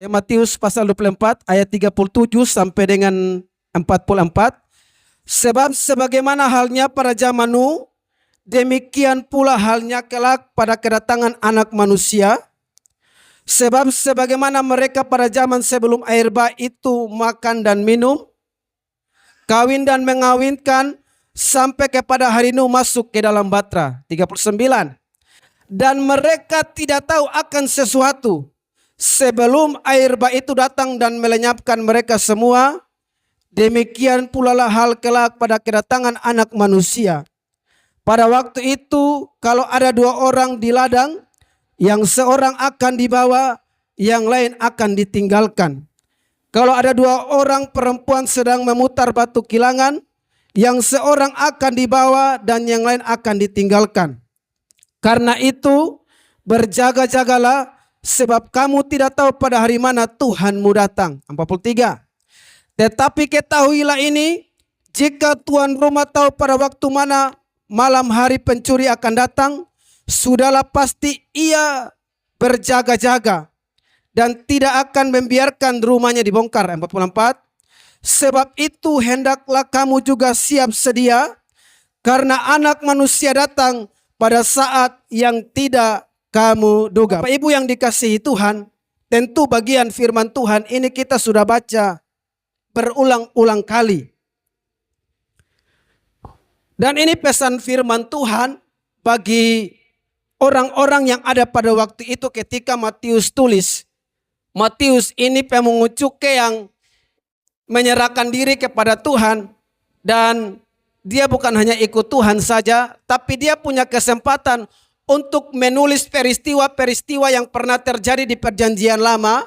Matius pasal 24 ayat 37 sampai dengan 44. Sebab sebagaimana halnya pada zaman Nuh, demikian pula halnya kelak pada kedatangan Anak Manusia. Sebab sebagaimana mereka pada zaman sebelum air bah itu makan dan minum, kawin dan mengawinkan, sampai kepada hari Nuh masuk ke dalam batra. 39. Dan mereka tidak tahu akan sesuatu sebelum air bah itu datang dan melenyapkan mereka semua. Demikian pula lah hal kelak pada kedatangan Anak Manusia. Pada waktu itu, kalau ada dua orang di ladang, yang seorang akan dibawa, yang lain akan ditinggalkan. Kalau ada dua orang perempuan sedang memutar batu kilangan, yang seorang akan dibawa dan yang lain akan ditinggalkan. Karena itu, berjaga-jagalah, sebab kamu tidak tahu pada hari mana Tuhanmu datang. 43. Tetapi ketahuilah ini, jika tuan rumah tahu pada waktu mana malam hari pencuri akan datang, sudahlah pasti ia berjaga-jaga dan tidak akan membiarkan rumahnya dibongkar. 44. Sebab itu hendaklah kamu juga siap sedia, karena Anak Manusia datang pada saat yang tidak kamu duga. Bapak Ibu yang dikasihi Tuhan, tentu bagian firman Tuhan ini kita sudah baca berulang-ulang kali. Dan ini pesan firman Tuhan bagi orang-orang yang ada pada waktu itu ketika Matius tulis. Matius ini pemungut cukai yang menyerahkan diri kepada Tuhan, dan dia bukan hanya ikut Tuhan saja, tapi dia punya kesempatan untuk menulis peristiwa-peristiwa yang pernah terjadi di Perjanjian Lama,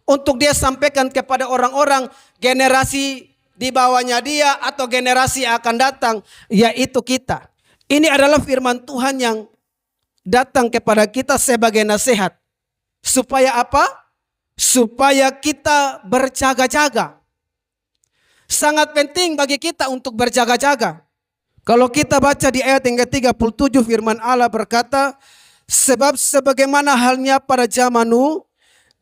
untuk dia sampaikan kepada orang-orang generasi di bawahnya dia atau generasi yang akan datang, yaitu kita. Ini adalah firman Tuhan yang datang kepada kita sebagai nasihat. Supaya apa? Supaya kita berjaga-jaga. Sangat penting bagi kita untuk berjaga-jaga. Kalau kita baca di ayat yang ke-37, firman Allah berkata, sebab sebagaimana halnya pada zaman Nuh,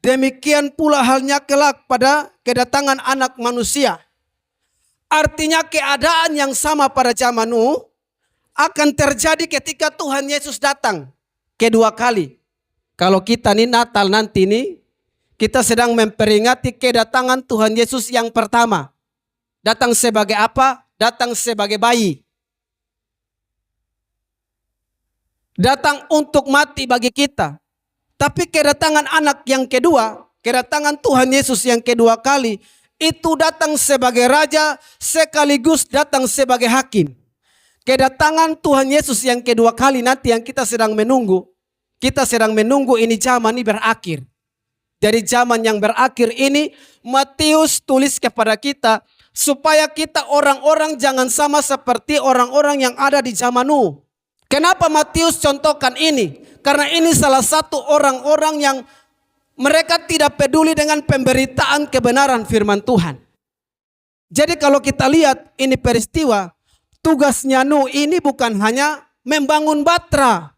demikian pula halnya kelak pada kedatangan Anak Manusia. Artinya keadaan yang sama pada zaman Nuh akan terjadi ketika Tuhan Yesus datang kedua kali. Kalau kita nih Natal nanti nih, kita sedang memperingati kedatangan Tuhan Yesus yang pertama. Datang sebagai apa? Datang sebagai bayi. Datang untuk mati bagi kita. Tapi kedatangan anak yang kedua, kedatangan Tuhan Yesus yang kedua kali, itu datang sebagai raja sekaligus datang sebagai hakim. Kedatangan Tuhan Yesus yang kedua kali nanti yang kita sedang menunggu. Kita sedang menunggu ini zaman ini berakhir. Dari zaman yang berakhir ini, Matius tulis kepada kita supaya kita orang-orang jangan sama seperti orang-orang yang ada di zaman Nuh. Kenapa Matius contohkan ini? Karena ini salah satu orang-orang yang mereka tidak peduli dengan pemberitaan kebenaran firman Tuhan. Jadi kalau kita lihat ini peristiwa, tugasnya Nuh ini bukan hanya membangun batra.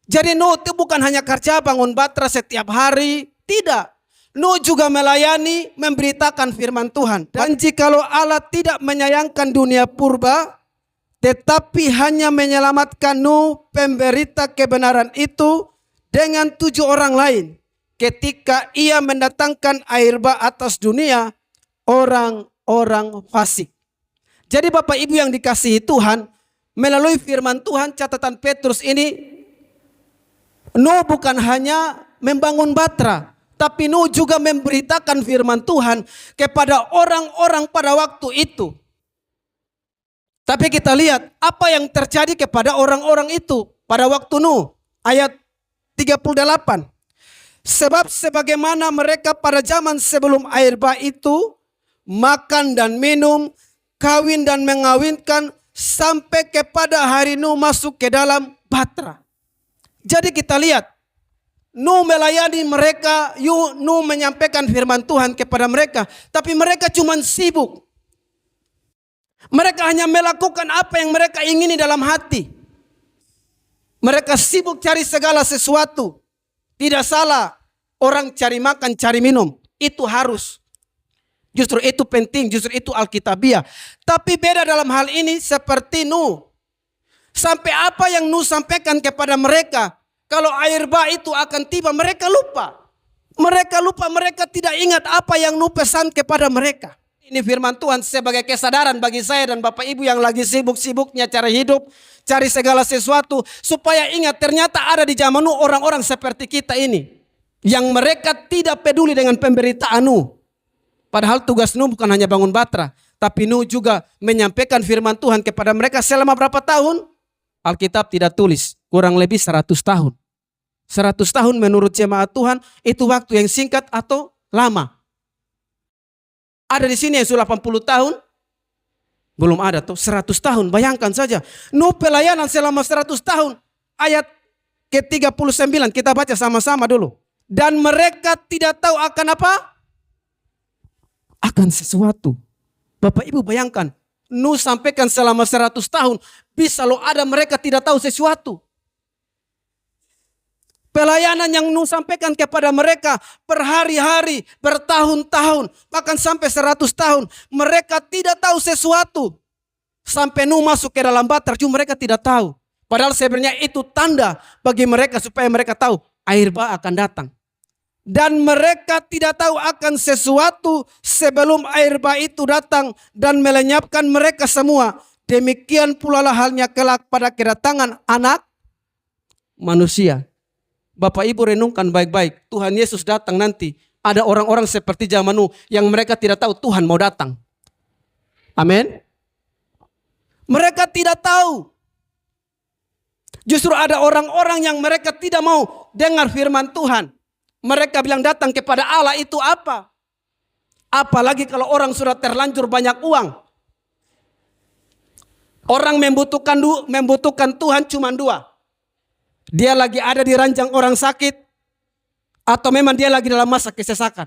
Jadi Nuh itu bukan hanya kerja bangun batra setiap hari, tidak. Nuh juga melayani, memberitakan firman Tuhan. Dan jikalau Allah tidak menyayangkan dunia purba, tetapi hanya menyelamatkan Nuh, pemberita kebenaran itu, dengan 7 orang lain. Ketika ia mendatangkan air bah atas dunia, orang-orang fasik. Jadi Bapak Ibu yang dikasihi Tuhan, melalui firman Tuhan catatan Petrus ini, Nuh bukan hanya membangun batra, tapi Nuh juga memberitakan firman Tuhan kepada orang-orang pada waktu itu. Tapi kita lihat apa yang terjadi kepada orang-orang itu pada waktu Nuh. Ayat 38. Sebab sebagaimana mereka pada zaman sebelum air bah itu makan dan minum, kawin dan mengawinkan, sampai kepada hari Nuh masuk ke dalam batra. Jadi kita lihat, Nuh melayani mereka, Nuh menyampaikan firman Tuhan kepada mereka, tapi mereka cuma sibuk. Mereka hanya melakukan apa yang mereka ingini dalam hati. Mereka sibuk cari segala sesuatu. Tidak salah orang cari makan, cari minum. Itu harus. Justru itu penting, justru itu alkitabiah. Tapi beda dalam hal ini seperti Nuh. Sampai apa yang Nuh sampaikan kepada mereka, kalau air bah itu akan tiba, mereka lupa. Mereka lupa, mereka tidak ingat apa yang Nuh pesan kepada mereka. Ini firman Tuhan sebagai kesadaran bagi saya dan Bapak Ibu yang lagi sibuk-sibuknya cari hidup, cari segala sesuatu. Supaya ingat ternyata ada di zaman Nuh orang-orang seperti kita ini. Yang mereka tidak peduli dengan pemberitaan Nuh. Padahal tugas Nuh bukan hanya bangun batra. Tapi Nuh juga menyampaikan firman Tuhan kepada mereka selama berapa tahun? Alkitab tidak tulis, kurang lebih 100 tahun. 100 tahun menurut jemaat Tuhan itu waktu yang singkat atau lama. Ada di sini yang sudah 80 tahun? Belum ada tuh, 100 tahun. Bayangkan saja. Nuh pelayanan selama 100 tahun. Ayat ke-39 kita baca sama-sama dulu. Dan mereka tidak tahu akan apa? Akan sesuatu. Bapak Ibu bayangkan. Nuh sampaikan selama 100 tahun. Bisa loh ada mereka tidak tahu sesuatu. Pelayanan yang Nuh sampaikan kepada mereka berhari-hari, bertahun-tahun, bahkan sampai 100 tahun. Mereka tidak tahu sesuatu. Sampai Nuh masuk ke dalam batra, cuma mereka tidak tahu. Padahal sebenarnya itu tanda bagi mereka supaya mereka tahu air bah akan datang. Dan mereka tidak tahu akan sesuatu sebelum air bah itu datang dan melenyapkan mereka semua. Demikian pula lah halnya kelak pada kedatangan anak manusia. Bapak Ibu renungkan baik-baik. Tuhan Yesus datang nanti. Ada orang-orang seperti zaman Nuh yang mereka tidak tahu Tuhan mau datang. Amin. Mereka tidak tahu. Justru ada orang-orang yang mereka tidak mau dengar firman Tuhan. Mereka bilang datang kepada Allah itu apa? Apalagi kalau orang sudah terlanjur banyak uang. Orang membutuhkan Tuhan cuma dua. Dia lagi ada di ranjang orang sakit, atau memang dia lagi dalam masa kesesakan.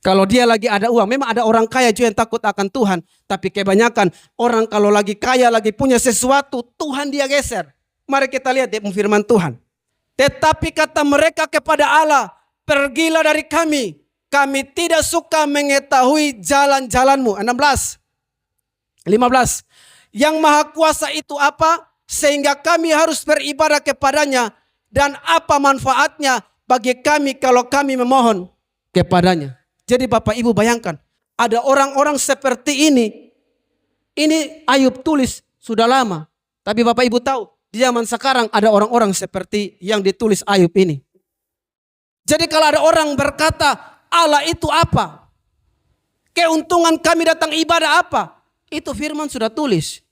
Kalau dia lagi ada uang, memang ada orang kaya juga yang takut akan Tuhan. Tapi kebanyakan orang kalau lagi kaya, lagi punya sesuatu, Tuhan dia geser. Mari kita lihat di firman Tuhan. Tetapi kata mereka kepada Allah, pergilah dari kami. Kami tidak suka mengetahui jalan-jalanmu. 16, 15. Yang maha kuasa itu apa? Sehingga kami harus beribadah kepadanya. Dan apa manfaatnya bagi kami kalau kami memohon kepadanya. Jadi Bapak Ibu bayangkan. Ada orang-orang seperti ini. Ini Ayub tulis sudah lama. Tapi Bapak Ibu tahu. Di zaman sekarang ada orang-orang seperti yang ditulis Ayub ini. Jadi kalau ada orang berkata Allah itu apa? Keuntungan kami datang ibadah apa? Itu firman sudah tulis.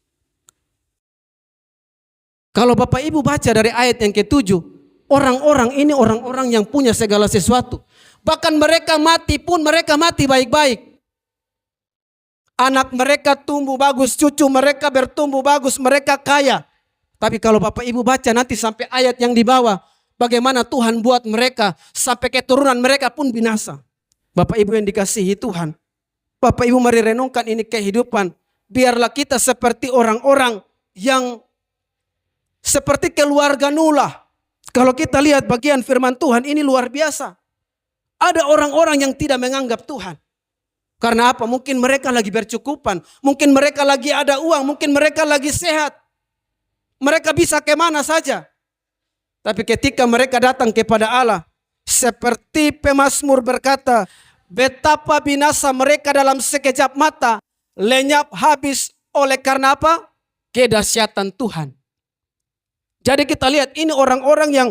Kalau Bapak Ibu baca dari ayat yang ke-7, orang-orang ini orang-orang yang punya segala sesuatu. Bahkan mereka mati pun mereka mati baik-baik. Anak mereka tumbuh bagus, cucu mereka bertumbuh bagus, mereka kaya. Tapi kalau Bapak Ibu baca nanti sampai ayat yang di bawah, bagaimana Tuhan buat mereka sampai keturunan mereka pun binasa. Bapak Ibu yang dikasihi Tuhan, Bapak Ibu mari renungkan ini kehidupan. Biarlah kita seperti orang-orang yang seperti keluarga Nuh lah. Kalau kita lihat bagian firman Tuhan ini luar biasa. Ada orang-orang yang tidak menganggap Tuhan. Karena apa? Mungkin mereka lagi bercukupan. Mungkin mereka lagi ada uang. Mungkin mereka lagi sehat. Mereka bisa kemana saja. Tapi ketika mereka datang kepada Allah. Seperti pemazmur berkata. Betapa binasa mereka dalam sekejap mata. Lenyap habis oleh karena apa? Kedahsyatan Tuhan. Jadi kita lihat ini orang-orang yang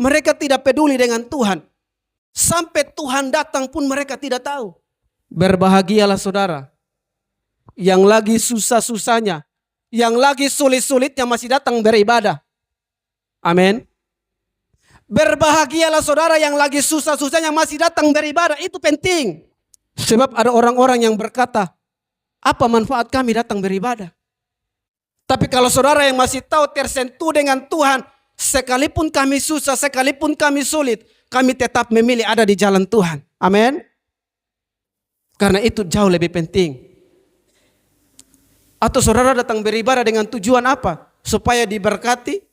mereka tidak peduli dengan Tuhan. Sampai Tuhan datang pun mereka tidak tahu. Berbahagialah saudara. Yang lagi susah-susahnya. Yang lagi sulit-sulitnya masih datang beribadah. Amin. Berbahagialah saudara yang lagi susah-susahnya masih datang beribadah. Itu penting. Sebab ada orang-orang yang berkata, apa manfaat kami datang beribadah? Tapi kalau saudara yang masih tahu tersentuh dengan Tuhan, sekalipun kami susah, sekalipun kami sulit, kami tetap memilih ada di jalan Tuhan. Amin. Karena itu jauh lebih penting. Atau saudara datang beribadah dengan tujuan apa? Supaya diberkati?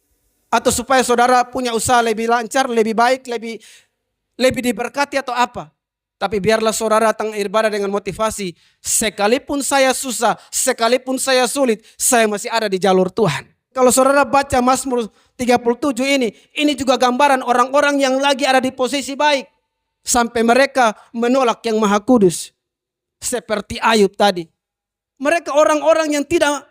Atau supaya saudara punya usaha lebih lancar, lebih baik, lebih diberkati atau apa. Tapi biarlah saudara datang ibadah dengan motivasi. Sekalipun saya susah, sekalipun saya sulit, saya masih ada di jalur Tuhan. Kalau saudara baca Mazmur 37 ini juga gambaran orang-orang yang lagi ada di posisi baik. Sampai mereka menolak yang Maha Kudus. Seperti Ayub tadi. Mereka orang-orang yang tidak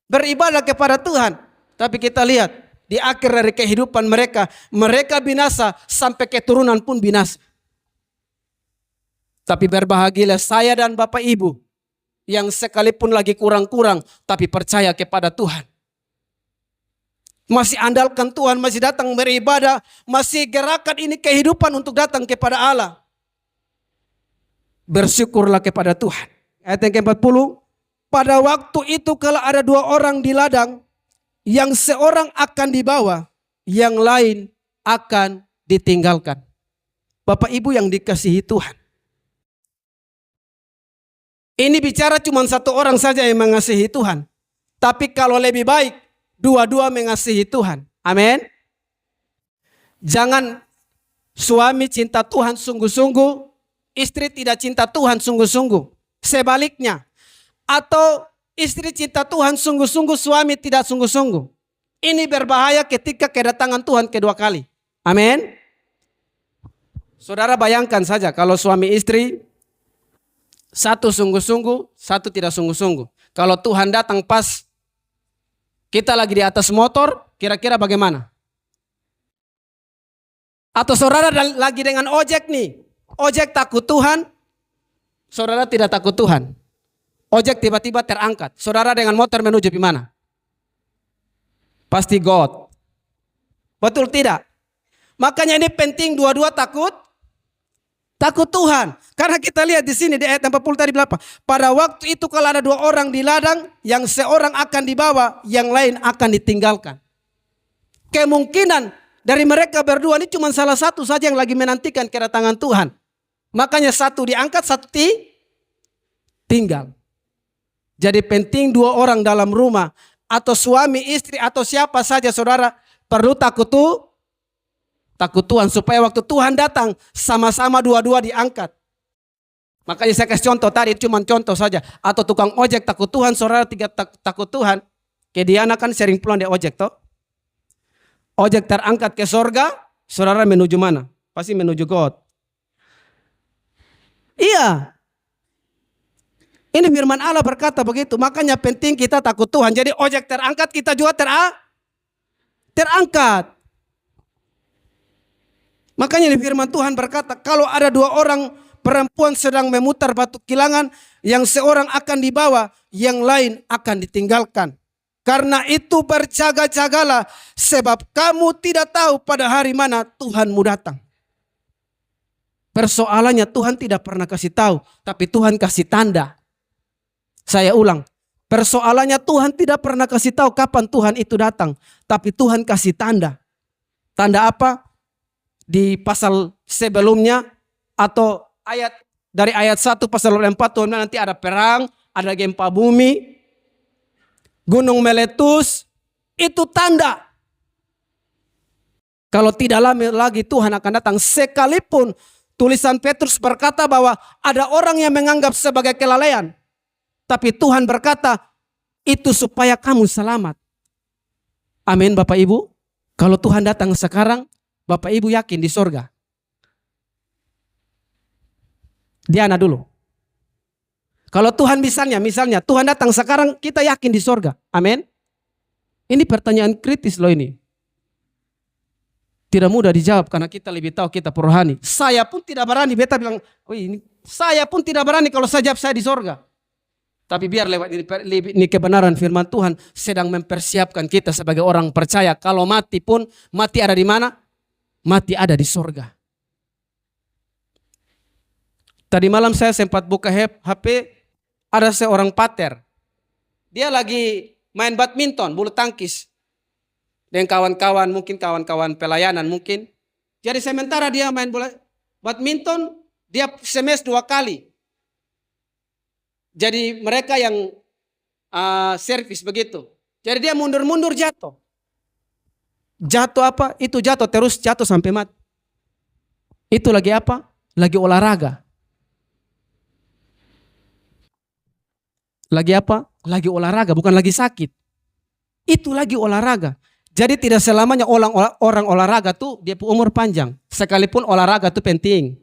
beribadah kepada Tuhan. Tapi kita lihat, di akhir dari kehidupan mereka, mereka binasa sampai keturunan pun binasa. Tapi berbahagialah saya dan Bapak Ibu yang sekalipun lagi kurang-kurang tapi percaya kepada Tuhan. Masih andalkan Tuhan, masih datang beribadah, masih gerakan ini kehidupan untuk datang kepada Allah. Bersyukurlah kepada Tuhan. Ayat yang ke-40. Pada waktu itu kalau ada dua orang di ladang, yang seorang akan dibawa, yang lain akan ditinggalkan. Bapak Ibu yang dikasihi Tuhan. Ini bicara cuma satu orang saja yang mengasihi Tuhan. Tapi kalau lebih baik, dua-dua mengasihi Tuhan. Amin. Jangan suami cinta Tuhan sungguh-sungguh, istri tidak cinta Tuhan sungguh-sungguh. Sebaliknya. Atau istri cinta Tuhan sungguh-sungguh, suami tidak sungguh-sungguh. Ini berbahaya ketika kedatangan Tuhan kedua kali. Amin. Saudara bayangkan saja kalau suami istri, satu sungguh-sungguh, satu tidak sungguh-sungguh. Kalau Tuhan datang pas kita lagi di atas motor, kira-kira bagaimana? Atau saudara lagi dengan ojek nih. Ojek takut Tuhan, saudara tidak takut Tuhan. Ojek tiba-tiba terangkat. Saudara dengan motor menuju di mana? Pasti God. Betul tidak? Makanya ini penting dua-dua takut Tuhan. Karena kita lihat di sini di ayat 40 tadi berapa? Pada waktu itu kalau ada dua orang di ladang, yang seorang akan dibawa, yang lain akan ditinggalkan. Kemungkinan dari mereka berdua ini cuma salah satu saja yang lagi menantikan kedatangan Tuhan. Makanya satu diangkat, satu tinggal. Jadi penting dua orang dalam rumah, atau suami, istri, atau siapa saja saudara, perlu takut Tuhan. Supaya waktu Tuhan datang, sama-sama dua-dua diangkat. Makanya saya kasih contoh tadi, cuma contoh saja. Atau tukang ojek takut Tuhan, saudara tiga takut Tuhan. Diana kan sering pulang di ojek toh. Ojek terangkat ke sorga, saudara menuju mana? Pasti menuju God. Iya. Ini firman Allah berkata begitu. Makanya penting kita takut Tuhan. Jadi ojek terangkat, kita juga terangkat. Makanya ini firman Tuhan berkata, kalau ada dua orang perempuan sedang memutar batu kilangan, yang seorang akan dibawa, yang lain akan ditinggalkan. Karena itu berjaga-jagalah, sebab kamu tidak tahu pada hari mana Tuhanmu datang. Persoalannya Tuhan tidak pernah kasih tahu, tapi Tuhan kasih tanda. Saya ulang, persoalannya Tuhan tidak pernah kasih tahu kapan Tuhan itu datang, tapi Tuhan kasih tanda. Tanda apa? Di pasal sebelumnya atau dari ayat 1 pasal 4 Tuhan nanti ada perang, ada gempa bumi, gunung meletus, itu tanda. Kalau tidak lama lagi Tuhan akan datang, sekalipun tulisan Petrus berkata bahwa ada orang yang menganggap sebagai kelalaian. Tapi Tuhan berkata, itu supaya kamu selamat. Amin Bapak Ibu. Kalau Tuhan datang sekarang, Bapak Ibu yakin di sorga? Diana dulu. Kalau Tuhan misalnya Tuhan datang sekarang, kita yakin di sorga. Amin. Ini pertanyaan kritis loh ini. Tidak mudah dijawab karena kita lebih tahu kita rohani. Saya pun tidak berani. Beta bilang, saya pun tidak berani kalau saya jawab saya di sorga. Tapi biar lewat ini kebenaran firman Tuhan sedang mempersiapkan kita sebagai orang percaya. Kalau mati pun, mati ada di mana? Mati ada di sorga. Tadi malam saya sempat buka HP, ada seorang pater. Dia lagi main badminton, bulu tangkis. Dengan kawan-kawan, mungkin kawan-kawan pelayanan mungkin. Jadi sementara dia main bola badminton, dia SMS 2 kali. Jadi mereka yang servis begitu. Jadi dia mundur-mundur jatuh. Jatuh apa? Itu jatuh terus, jatuh sampai mati. Itu lagi apa? Lagi olahraga. Lagi apa? Lagi olahraga, bukan lagi sakit. Itu lagi olahraga. Jadi tidak selamanya orang olahraga tuh dia umur panjang. Sekalipun olahraga tuh penting.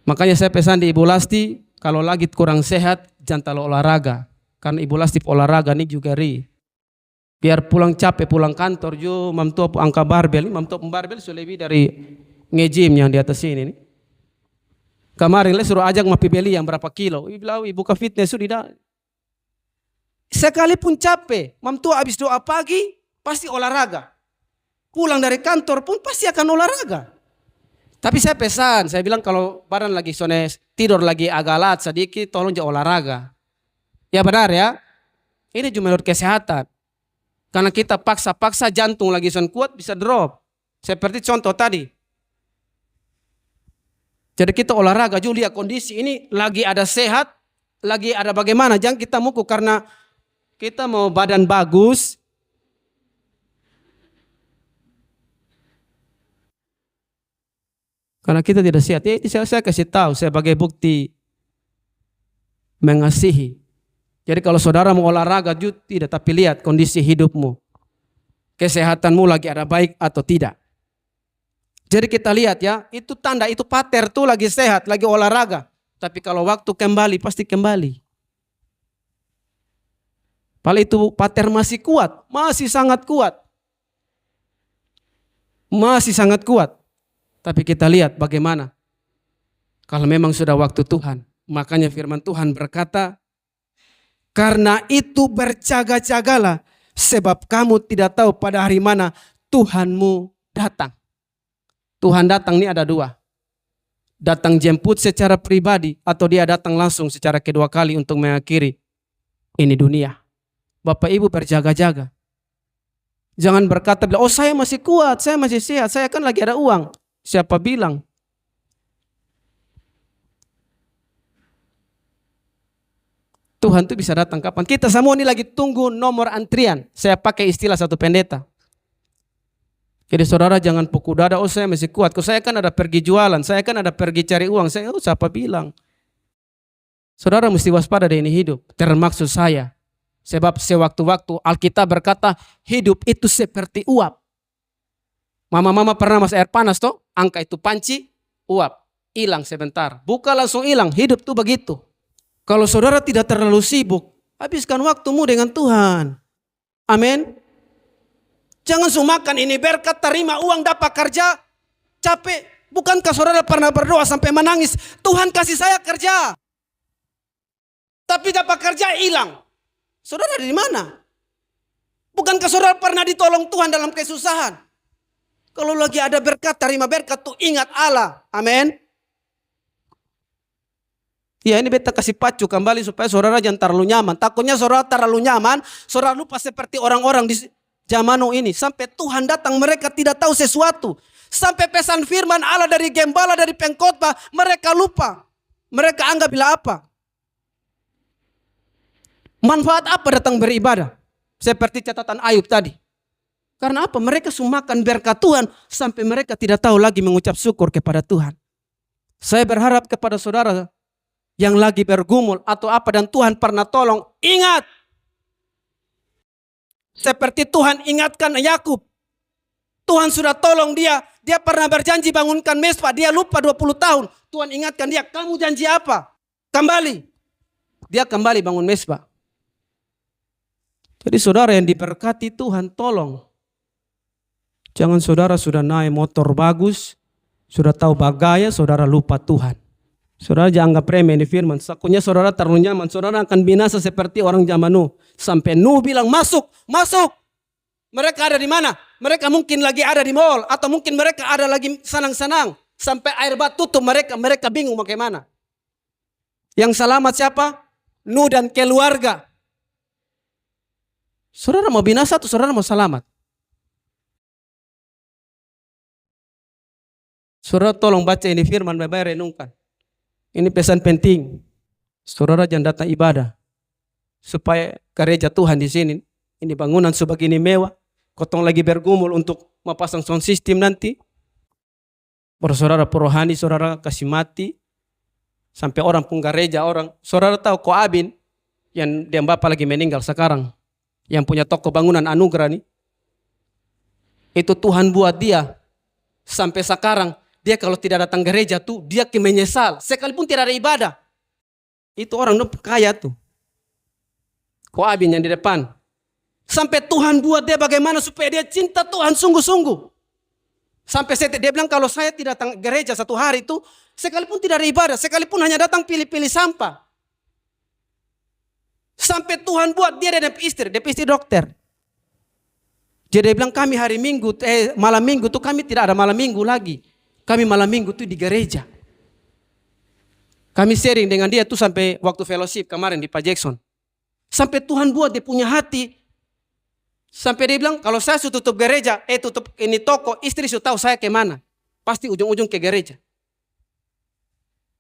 Makanya saya pesan di Ibu Lasti, kalau lagi kurang sehat, jangan terlalu olahraga. Karena Ibu Lasti olahraga ini juga biar pulang capek, pulang kantor, mam tua angka barbel. Mam tua barbel sudah lebih dari nge-gym yang di atas ini nih. Kemarin le suruh ajak mapi beli yang berapa kilo. Ibu buka fitness sudah. Sekalipun capek, mam tua habis doa pagi pasti olahraga. Pulang dari kantor pun pasti akan olahraga. Tapi saya pesan, saya bilang kalau badan lagi tidur lagi agak lat sedikit, tolong jangan olahraga. Ya benar ya. Ini cuma menurut kesehatan. Karena kita paksa-paksa jantung lagi kuat bisa drop. Seperti contoh tadi. Jadi kita olahraga juga lihat kondisi ini lagi ada sehat, lagi ada bagaimana. Jangan kita muku karena kita mau badan bagus. Karena kita tidak sehat. Saya kasih tahu sebagai bukti mengasihi. Jadi kalau saudara mau olahraga juga tidak, tapi lihat kondisi hidupmu. Kesehatanmu lagi ada baik atau tidak. Jadi kita lihat ya, itu tanda, itu pater tuh lagi sehat, lagi olahraga. Tapi kalau waktu kembali, pasti kembali. Padahal itu pater masih kuat, masih sangat kuat. Masih sangat kuat. Tapi kita lihat bagaimana. Kalau memang sudah waktu Tuhan. Makanya firman Tuhan berkata, karena itu berjaga-jagalah, sebab kamu tidak tahu pada hari mana Tuhanmu datang. Tuhan datang ini ada dua. Datang jemput secara pribadi atau dia datang langsung secara kedua kali untuk mengakhiri ini dunia. Bapak Ibu berjaga-jaga. Jangan berkata, oh saya masih kuat, saya masih sehat, saya kan lagi ada uang. Siapa bilang? Tuhan itu bisa datang kapan? Kita semua ini lagi tunggu nomor antrian. Saya pakai istilah satu pendeta. Jadi saudara jangan pukul dada, oh saya masih kuat. Kalau saya kan ada pergi jualan, saya kan ada pergi cari uang. Saya, oh siapa bilang? Saudara mesti waspada dari ini hidup. Termaksud saya. Sebab sewaktu-waktu Alkitab berkata, hidup itu seperti uap. Mama-mama pernah masuk air panas toh? Angka itu panci, uap. Hilang sebentar. Bukan langsung hilang, hidup tuh begitu. Kalau saudara tidak terlalu sibuk, habiskan waktumu dengan Tuhan. Amin. Jangan sumakan ini berkat, terima uang, dapat kerja, capek. Bukankah saudara pernah berdoa sampai menangis, Tuhan kasih saya kerja. Tapi dapat kerja hilang. Saudara dari mana? Bukankah saudara pernah ditolong Tuhan dalam kesusahan? Kalau lagi ada berkat, terima berkat tuh ingat Allah. Amin. Ya ini beta kasih pacu kembali supaya saudara jangan terlalu nyaman. Takutnya saudara terlalu nyaman, saudara lupa seperti orang-orang di zaman ini. Sampai Tuhan datang mereka tidak tahu sesuatu. Sampai pesan firman Allah dari gembala, dari pengkhotbah, mereka lupa. Mereka anggap bila apa? Manfaat apa datang beribadah? Seperti catatan Ayub tadi. Karena apa? Mereka sumakan berkat Tuhan sampai mereka tidak tahu lagi mengucap syukur kepada Tuhan. Saya berharap kepada saudara yang lagi bergumul atau apa dan Tuhan pernah tolong, ingat. Seperti Tuhan ingatkan Yakub. Tuhan sudah tolong dia. Dia pernah berjanji bangunkan mesbah. Dia lupa 20 tahun. Tuhan ingatkan dia, kamu janji apa? Kembali. Dia kembali bangun mesbah. Jadi saudara yang diberkati Tuhan tolong. Jangan saudara sudah naik motor bagus, sudah tahu bagaya, saudara lupa Tuhan. Saudara jangan anggap remeh ini firman. Takutnya saudara terlalu nyaman. Saudara akan binasa seperti orang zaman Nuh. Sampai Nuh bilang masuk, masuk. Mereka ada di mana? Mereka mungkin lagi ada di mall. Atau mungkin mereka ada lagi senang-senang. Sampai air bah tutup mereka bingung bagaimana. Yang selamat siapa? Nuh dan keluarga. Saudara mau binasa atau saudara mau selamat? Saudara tolong baca ini firman, baik-baik renungkan. Ini pesan penting. Saudara jangan datang ibadah supaya gereja Tuhan di sini, ini bangunan sebegini mewah, Kotong lagi bergumul untuk memasang sound system nanti. Baru saudara rohani, saudara kasih mati. Sampai orang pun gereja orang. Saudara tahu Ko Abin yang dia bapak lagi meninggal sekarang. Yang punya toko bangunan Anugerah nih. Itu Tuhan buat dia. Sampai sekarang dia kalau tidak datang gereja tuh dia menyesal. Sekalipun tidak ada ibadah. Itu orang kaya tuh. Ko Abin yang di depan. Sampai Tuhan buat dia bagaimana supaya dia cinta Tuhan sungguh-sungguh. Sampai dia bilang kalau saya tidak datang gereja satu hari itu, sekalipun tidak ada ibadah, sekalipun hanya datang pilih-pilih sampah. Sampai Tuhan buat dia dan istri dokter. Jadi dia bilang kami hari Minggu, malam Minggu tuh kami tidak ada malam Minggu lagi. Kami malam Minggu tuh di gereja. Kami sharing dengan dia tuh sampai waktu fellowship kemarin di Pak Jackson. Sampai Tuhan buat dia punya hati. Sampai dia bilang, kalau saya sudah tutup gereja, tutup ini toko, istri sudah tahu saya kemana. Pasti ujung-ujung ke gereja.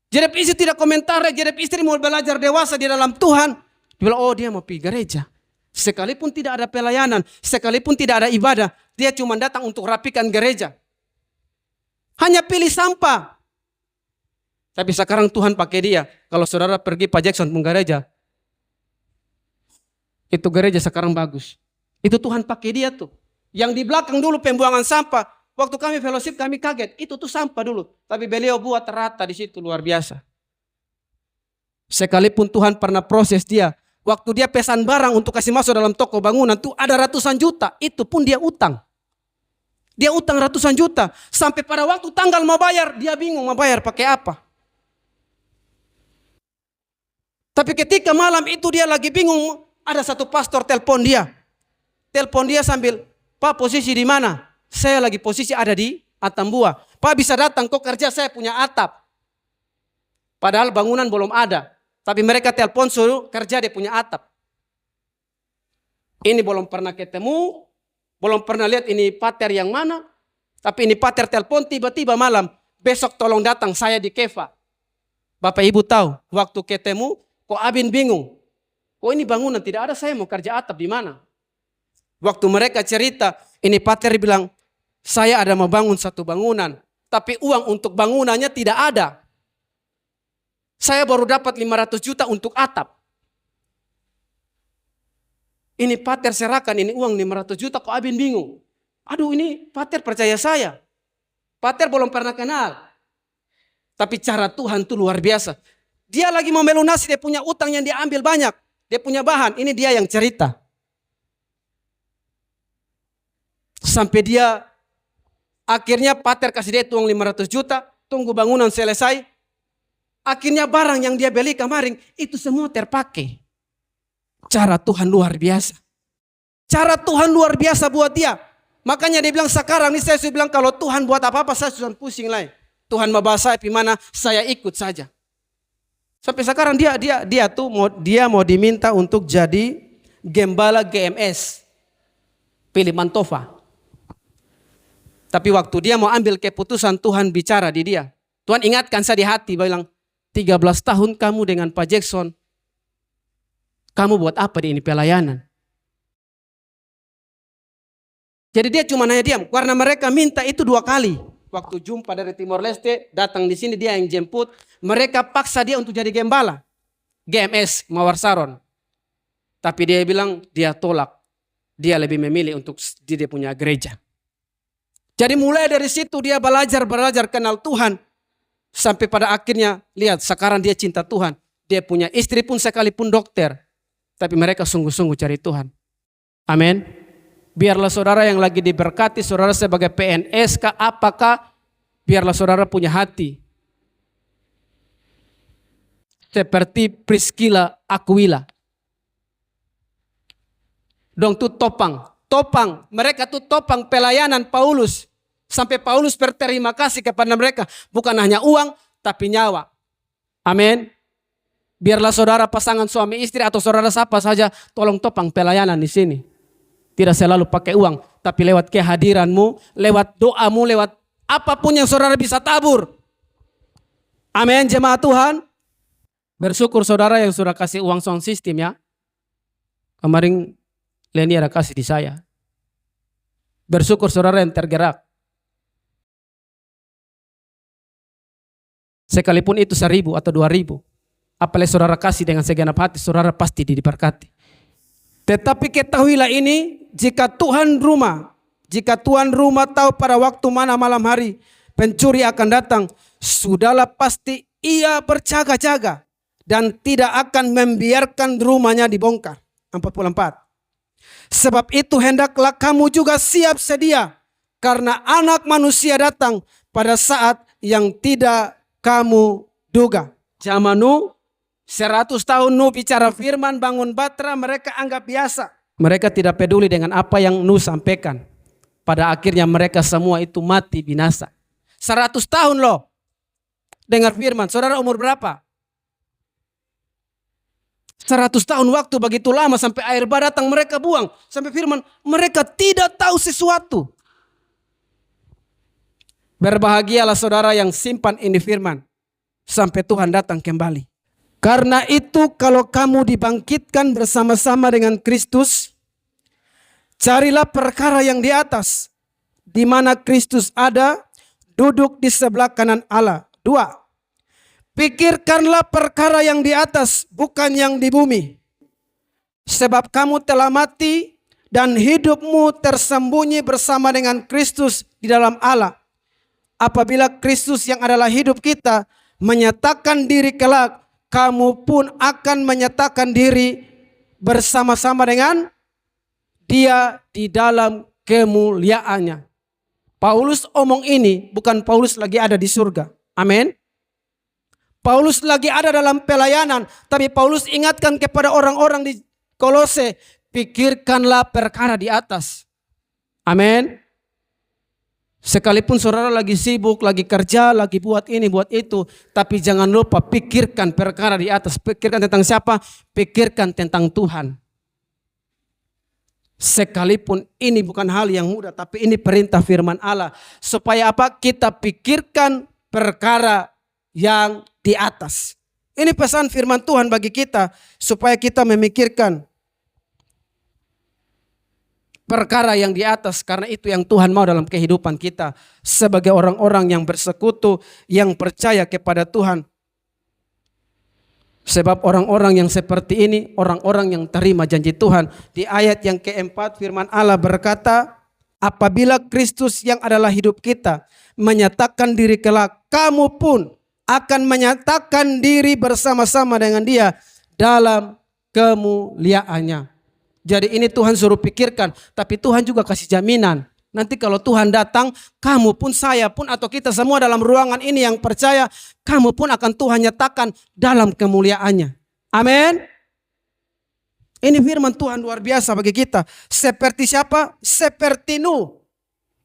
Jadi istri tidak komentar, jadi istri mau belajar dewasa di dalam Tuhan. Dia bilang, oh dia mau pergi gereja. Sekalipun tidak ada pelayanan, sekalipun tidak ada ibadah, dia cuma datang untuk rapikan gereja. Hanya pilih sampah. Tapi sekarang Tuhan pakai dia. Kalau saudara pergi Pak Jackson pun gereja, itu gereja sekarang bagus. Itu Tuhan pakai dia tuh. Yang di belakang dulu pembuangan sampah. Waktu kami fellowship kami kaget. Itu tuh sampah dulu. Tapi beliau buat rata di situ luar biasa. Sekalipun Tuhan pernah proses dia. Waktu dia pesan barang untuk kasih masuk dalam toko bangunan tuh ada ratusan juta. Itu pun dia utang. Dia utang ratusan juta. Sampai pada waktu tanggal mau bayar. Dia bingung mau bayar pakai apa. Tapi ketika malam itu dia lagi bingung. Ada satu pastor telepon dia. Telepon dia sambil, Pak posisi di mana? Saya lagi posisi ada di Atambua. Pak bisa datang kok kerja saya punya atap. Padahal bangunan belum ada. Tapi mereka telepon suruh kerja dia punya atap. Ini belum pernah ketemu. Belum pernah lihat ini pater yang mana. Tapi ini pater telepon tiba-tiba malam. Besok tolong datang saya di Kefa. Bapak Ibu tahu waktu ketemu kok Abin bingung. Kok ini bangunan tidak ada saya mau kerja atap di mana? Waktu mereka cerita, ini pater bilang, saya ada mau bangun satu bangunan. Tapi uang untuk bangunannya tidak ada. Saya baru dapat 500 juta untuk atap. Ini pater serahkan, ini uang 500 juta, kok Abin bingung. Aduh ini pater percaya saya. Pater belum pernah kenal. Tapi cara Tuhan itu luar biasa. Dia lagi mau melunasi, dia punya utang yang dia ambil banyak. Dia punya bahan, ini dia yang cerita. Sampai dia akhirnya pater kasih dia uang 500 juta, tunggu bangunan selesai. Akhirnya barang yang dia beli kemarin itu semua terpakai. Cara Tuhan luar biasa. Cara Tuhan luar biasa buat dia. Makanya dia bilang sekarang ini saya sudah bilang kalau Tuhan buat apa-apa saya sudah pusing lain. Tuhan mau bawa saya mana saya ikut saja. Sampai sekarang dia mau diminta untuk jadi gembala GMS Pilih Mantova. Tapi waktu dia mau ambil keputusan Tuhan bicara di dia. Tuhan ingatkan saya di hati bilang 13 tahun kamu dengan Pak Jackson. Kamu buat apa di ini pelayanan? Jadi dia cuma nanya diam. Karena mereka minta itu 2 kali. Waktu jumpa dari Timor Leste datang di sini dia yang jemput. Mereka paksa dia untuk jadi gembala. GMS Mawar Saron. Tapi dia bilang dia tolak. Dia lebih memilih untuk dia punya gereja. Jadi mulai dari situ dia belajar kenal Tuhan. Sampai pada akhirnya lihat sekarang dia cinta Tuhan. Dia punya istri pun sekalipun dokter. Tapi mereka sungguh-sungguh cari Tuhan. Amin. Biarlah saudara yang lagi diberkati, saudara sebagai PNS kah apakah, biarlah saudara punya hati. Seperti Priscilla Aquila. Dong tuh topang. Mereka tuh topang pelayanan Paulus. Sampai Paulus berterima kasih kepada mereka. Bukan hanya uang, tapi nyawa. Amin. Biarlah saudara pasangan suami istri atau saudara siapa saja, tolong topang pelayanan di sini. Tidak selalu pakai uang, tapi lewat kehadiranmu, lewat doamu, lewat apapun yang saudara bisa tabur. Amin, jemaat Tuhan. Bersyukur saudara yang sudah kasih uang sound system ya. Kemarin Leni ada kasih di saya. Bersyukur saudara yang tergerak. Sekalipun itu 1.000 atau 2.000. Apalagi saudara kasih dengan segenap hati, saudara pasti diberkati. Tetapi ketahuilah ini, jika tuan rumah tahu pada waktu mana malam hari pencuri akan datang, sudahlah pasti ia berjaga-jaga dan tidak akan membiarkan rumahnya dibongkar. 44. Sebab itu hendaklah kamu juga siap sedia, karena Anak Manusia datang pada saat yang tidak kamu duga. Zaman Nuh, 100 tahun Nuh bicara firman, bangun batra, mereka anggap biasa. Mereka tidak peduli dengan apa yang Nuh sampaikan. Pada akhirnya mereka semua itu mati binasa. 100 tahun loh dengar firman. Saudara umur berapa? 100 tahun waktu begitu lama, sampai air bah datang mereka buang. Sampai firman, mereka tidak tahu sesuatu. Berbahagialah saudara yang simpan ini firman sampai Tuhan datang kembali. Karena itu kalau kamu dibangkitkan bersama-sama dengan Kristus, carilah perkara yang di atas, di mana Kristus ada, duduk di sebelah kanan Allah. 2. Pikirkanlah perkara yang di atas, bukan yang di bumi. Sebab kamu telah mati dan hidupmu tersembunyi bersama dengan Kristus di dalam Allah. Apabila Kristus yang adalah hidup kita menyatakan diri kelak, kamu pun akan menyatakan diri bersama-sama dengan Dia di dalam kemuliaannya. Paulus omong ini bukan Paulus lagi ada di surga. Amin. Paulus lagi ada dalam pelayanan, tapi Paulus ingatkan kepada orang-orang di Kolose, pikirkanlah perkara di atas. Amin. Sekalipun saudara lagi sibuk, lagi kerja, lagi buat ini, buat itu, tapi jangan lupa pikirkan perkara di atas. Pikirkan tentang siapa? Pikirkan tentang Tuhan. Sekalipun ini bukan hal yang mudah, tapi ini perintah firman Allah. Supaya apa? Kita pikirkan perkara yang di atas. Ini pesan firman Tuhan bagi kita, supaya kita memikirkan perkara yang di atas, karena itu yang Tuhan mau dalam kehidupan kita sebagai orang-orang yang bersekutu, yang percaya kepada Tuhan. Sebab orang-orang yang seperti ini, orang-orang yang terima janji Tuhan. Di ayat yang keempat firman Allah berkata, apabila Kristus yang adalah hidup kita menyatakan diri kelak, kamu pun akan menyatakan diri bersama-sama dengan Dia dalam kemuliaannya. Jadi ini Tuhan suruh pikirkan, tapi Tuhan juga kasih jaminan. Nanti kalau Tuhan datang, kamu pun, saya pun, atau kita semua dalam ruangan ini yang percaya, kamu pun akan Tuhan nyatakan dalam kemuliaannya. Amin. Ini firman Tuhan luar biasa bagi kita. Seperti siapa? Seperti Nuh.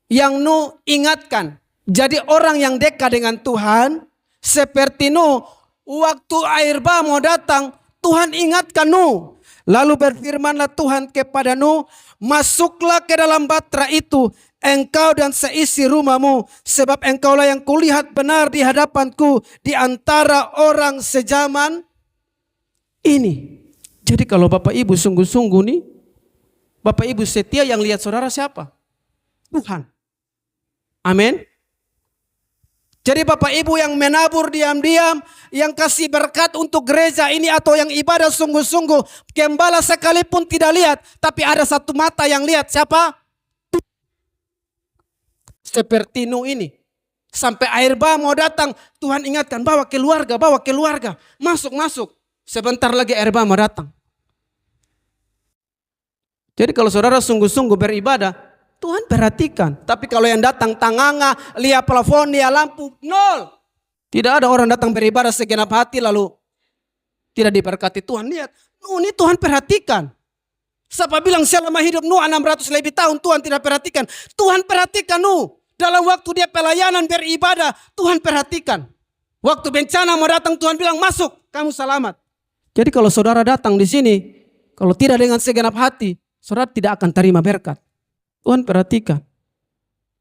Yang Nuh ingatkan. Jadi orang yang dekat dengan Tuhan, seperti Nuh, waktu air bah mau datang, Tuhan ingatkan Nuh. Lalu berfirmanlah Tuhan kepada Nuh, masuklah ke dalam batra itu, engkau dan seisi rumahmu, sebab engkaulah yang kulihat benar di hadapanku di antara orang sejaman ini. Jadi kalau Bapak Ibu sungguh-sungguh nih, Bapak Ibu setia, yang lihat saudara siapa? Tuhan. Amin. Jadi Bapak Ibu yang menabur diam-diam, yang kasih berkat untuk gereja ini atau yang ibadah sungguh-sungguh, gembala sekalipun tidak lihat, tapi ada satu mata yang lihat, siapa? Seperti Nuh ini. Sampai air bah mau datang, Tuhan ingatkan, bawa keluarga, masuk. Sebentar lagi air bah mau datang. Jadi kalau saudara sungguh-sungguh beribadah, Tuhan perhatikan. Tapi kalau yang datang tanganga, lihat plafon, lihat lampu, nol. Tidak ada orang datang beribadah segenap hati lalu tidak diberkati Tuhan. Lihat, ini Tuhan perhatikan. Siapa bilang selama hidup Nuh 600 lebih tahun Tuhan tidak perhatikan? Tuhan perhatikan Nuh. Dalam waktu dia pelayanan beribadah, Tuhan perhatikan. Waktu bencana mau datang, Tuhan bilang masuk, kamu selamat. Jadi kalau saudara datang di sini, kalau tidak dengan segenap hati, saudara tidak akan terima berkat. Tuhan perhatikan.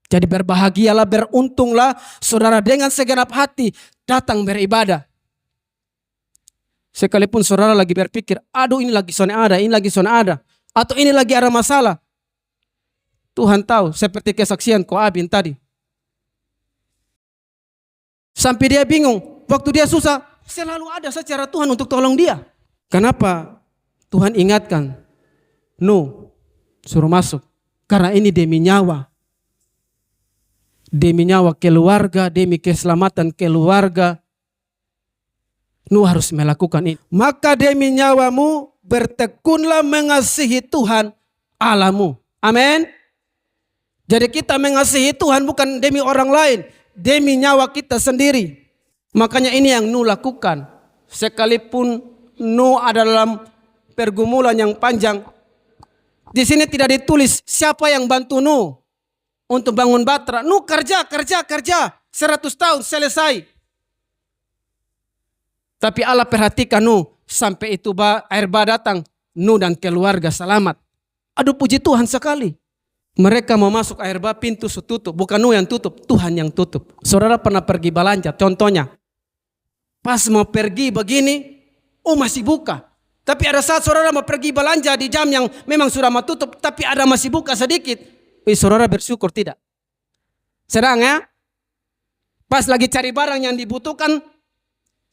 Jadi berbahagialah, beruntunglah saudara dengan segenap hati datang beribadah. Sekalipun saudara lagi berpikir, aduh ini lagi zona ada, ini lagi zona ada, atau ini lagi ada masalah. Tuhan tahu, seperti kesaksian Koabin tadi. Sampai dia bingung, waktu dia susah, selalu ada secara Tuhan untuk tolong dia. Kenapa Tuhan ingatkan, Nuh, suruh masuk. Karena ini demi nyawa. Demi nyawa keluarga, demi keselamatan keluarga. Nuh harus melakukan ini. Maka demi nyawamu, bertekunlah mengasihi Tuhan Allahmu. Amin. Jadi kita mengasihi Tuhan bukan demi orang lain, demi nyawa kita sendiri. Makanya ini yang Nuh lakukan. Sekalipun Nuh ada dalam pergumulan yang panjang, di sini tidak ditulis siapa yang bantu Nuh untuk bangun Batra. Nuh kerja, 100 tahun selesai. Tapi Allah perhatikan Nuh, sampai itu air bah datang, Nuh dan keluarga selamat. Aduh puji Tuhan sekali. Mereka mau masuk air bah, pintu tutup. Bukan Nuh yang tutup, Tuhan yang tutup. Saudara pernah pergi belanja, contohnya. Pas mau pergi begini, masih buka. Tapi ada saat saudara mau pergi belanja di jam yang memang sudah mau tutup, tapi ada masih buka sedikit. Saudara bersyukur tidak? Sedang ya? Pas lagi cari barang yang dibutuhkan,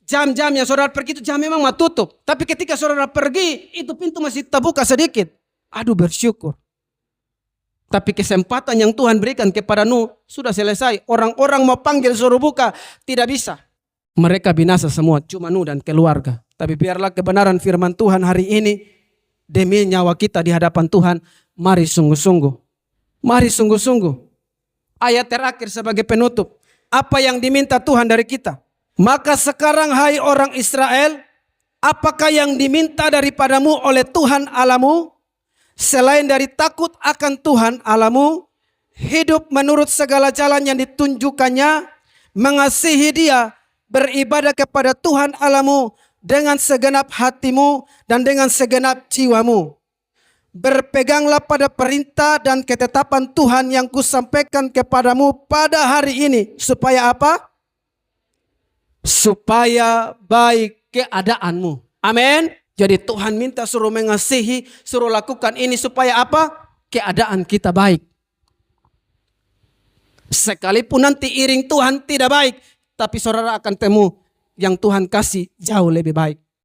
jam-jam yang saudara pergi itu jam memang mau tutup. Tapi ketika saudara pergi, itu pintu masih terbuka sedikit. Aduh bersyukur. Tapi kesempatan yang Tuhan berikan kepada Nuh sudah selesai. Orang-orang mau panggil suruh buka, tidak bisa. Mereka binasa semua, cuma Nuh dan keluarga. Tapi biarlah kebenaran firman Tuhan hari ini, demi nyawa kita di hadapan Tuhan, mari sungguh-sungguh. Mari sungguh-sungguh. Ayat terakhir sebagai penutup. Apa yang diminta Tuhan dari kita? Maka sekarang hai orang Israel, apakah yang diminta daripadamu oleh Tuhan Allahmu? Selain dari takut akan Tuhan Allahmu, hidup menurut segala jalan yang ditunjukkannya, mengasihi Dia, beribadah kepada Tuhan Allahmu dengan segenap hatimu dan dengan segenap jiwamu. Berpeganglah pada perintah dan ketetapan Tuhan yang kusampaikan kepadamu pada hari ini. Supaya apa? Supaya baik keadaanmu. Amin. Jadi Tuhan minta suruh mengasihi, suruh lakukan ini supaya apa? Keadaan kita baik. Sekalipun nanti iring Tuhan tidak baik, tapi saudara akan temu yang Tuhan kasih jauh lebih baik.